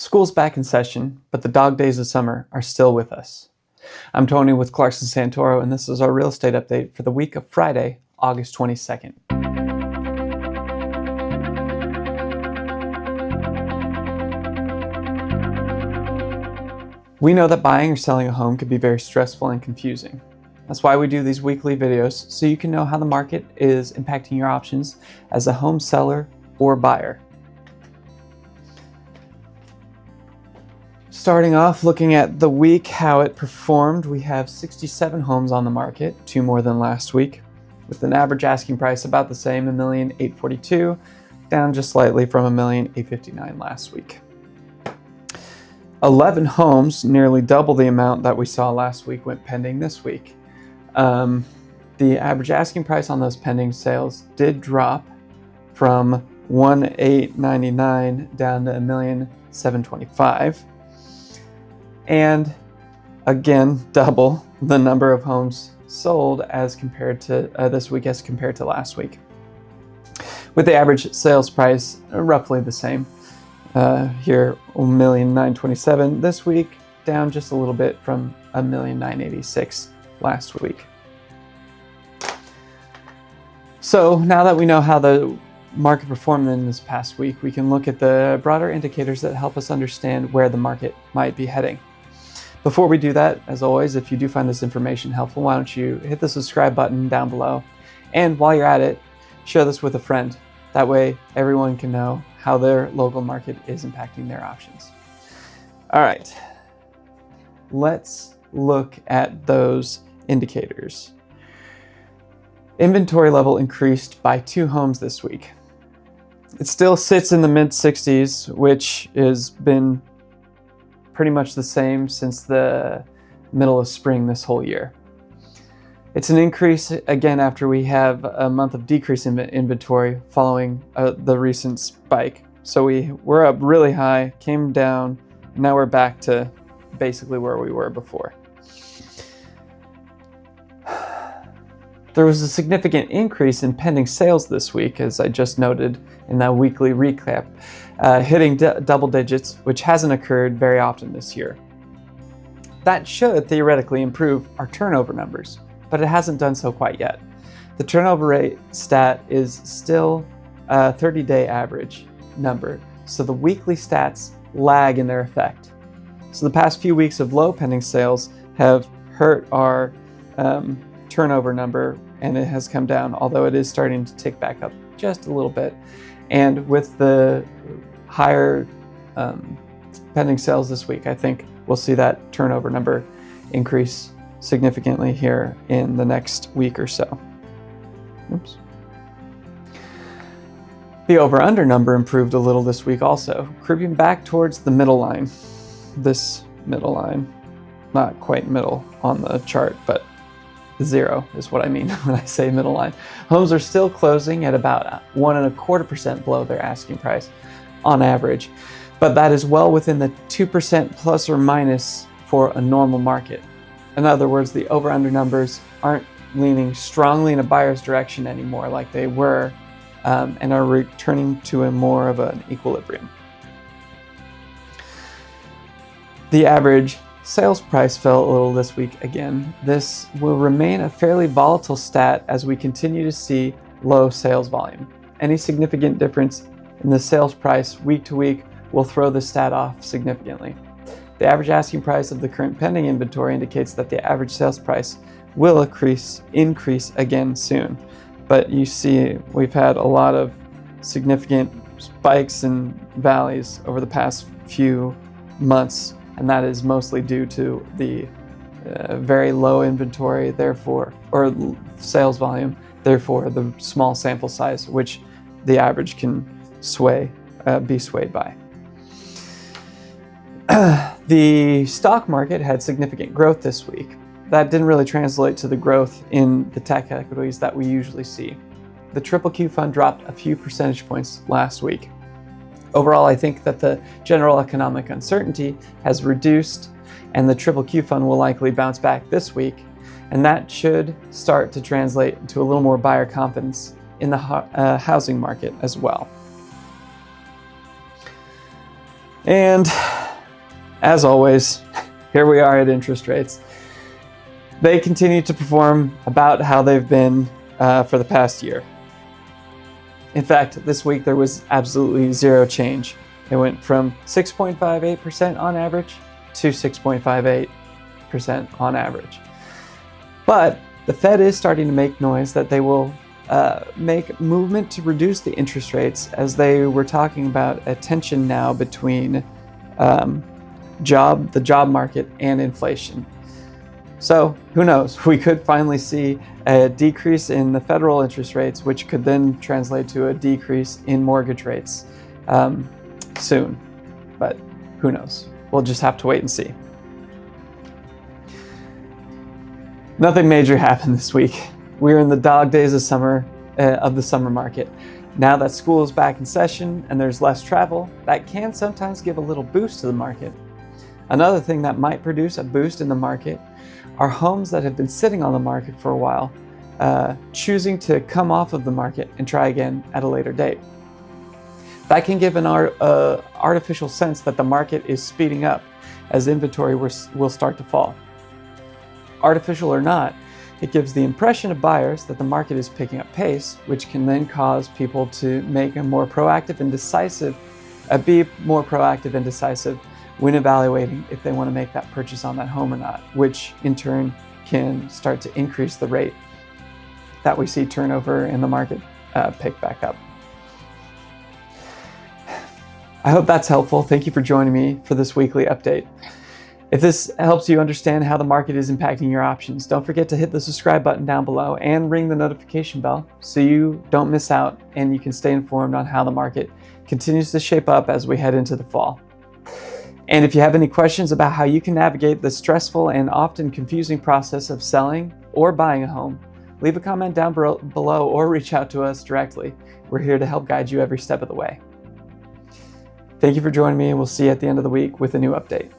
School's back in session, but the dog days of summer are still with us. I'm Tony with Clarkson Santoro, and this is our real estate update for the week of Friday, August 22nd. We know that buying or selling a home can be very stressful and confusing. That's why we do these weekly videos, so you can know how the market is impacting your options as a home seller or buyer. Starting off, looking at the week, how it performed, we have 67 homes on the market, 2 more than last week, with an average asking price about the same, $1,842,000, down just slightly from $1,859,000 last week. 11 homes, nearly double the amount that we saw last week, went pending this week. The average asking price on those pending sales did drop from $1,899,000 down to $1,725,000. And again, double the number of homes sold as compared to this week as compared to last week, with the average sales price roughly the same. Here, $1,927,000 this week, down just a little bit from $1,986,000 last week. So now that we know how the market performed in this past week, we can look at the broader indicators that help us understand where the market might be heading. Before we do that, as always, if you do find this information helpful, why don't you hit the subscribe button down below, and while you're at it, share this with a friend. That way everyone can know how their local market is impacting their options. All right, let's look at those indicators. Inventory level increased by 2 homes this week. It still sits in the mid-60s, which has been pretty much the same since the middle of spring this whole year. It's an increase again after we have a month of decrease in inventory following the recent spike. So we're up really high, came down, now we're back to basically where we were before. There was a significant increase in pending sales this week, as I just noted in that weekly recap, hitting double digits, which hasn't occurred very often this year. That should theoretically improve our turnover numbers, but it hasn't done so quite yet. The turnover rate stat is still a 30-day average number, so the weekly stats lag in their effect. So the past few weeks of low pending sales have hurt our turnover number, and it has come down, although it is starting to tick back up just a little bit. And with the higher pending sales this week, I think we'll see that turnover number increase significantly here in the next week or so. Oops. The over-under number improved a little this week also, creeping back towards the middle line. This middle line, not quite middle on the chart, but 0 is what I mean when I say middle line. Homes are still closing at about 1.25% below their asking price on average, but that is well within the 2% plus or minus for a normal market. In other words, the over-under numbers aren't leaning strongly in a buyer's direction anymore like they were, and are returning to a more of an equilibrium. The average sales price fell a little this week again. This will remain a fairly volatile stat as we continue to see low sales volume. Any significant difference in the sales price week to week will throw the stat off significantly. The average asking price of the current pending inventory indicates that the average sales price will increase again soon. But you see, we've had a lot of significant spikes and valleys over the past few months, and that is mostly due to the very low inventory, therefore, or sales volume, therefore the small sample size, which the average can be swayed by. The stock market had significant growth this week. That didn't really translate to the growth in the tech equities that we usually see. The QQQ fund dropped a few percentage points last week. Overall, I think that the general economic uncertainty has reduced, and the QQQ fund will likely bounce back this week, and that should start to translate into a little more buyer confidence in the housing market as well. And as always, here we are at interest rates. They continue to perform about how they've been for the past year. In fact, this week there was absolutely zero change. It went from 6.58% on average to 6.58% on average. But the Fed is starting to make noise that they will make movement to reduce the interest rates, as they were talking about a tension now between the job market and inflation. So who knows? We could finally see a decrease in the federal interest rates, which could then translate to a decrease in mortgage rates soon. But who knows? We'll just have to wait and see. Nothing major happened this week. We're in the dog days of summer, of the summer market. Now that school is back in session and there's less travel, that can sometimes give a little boost to the market. Another thing that might produce a boost in the market are homes that have been sitting on the market for a while, choosing to come off of the market and try again at a later date. That can give an artificial sense that the market is speeding up as inventory will start to fall. Artificial or not, it gives the impression of buyers that the market is picking up pace, which can then cause people to make a more proactive and decisive, be more proactive and decisive when evaluating if they want to make that purchase on that home or not, which in turn can start to increase the rate that we see turnover in the market pick back up. I hope that's helpful. Thank you for joining me for this weekly update. If this helps you understand how the market is impacting your options, don't forget to hit the subscribe button down below and ring the notification bell so you don't miss out and you can stay informed on how the market continues to shape up as we head into the fall. And if you have any questions about how you can navigate the stressful and often confusing process of selling or buying a home, leave a comment down below or reach out to us directly. We're here to help guide you every step of the way. Thank you for joining me, and we'll see you at the end of the week with a new update.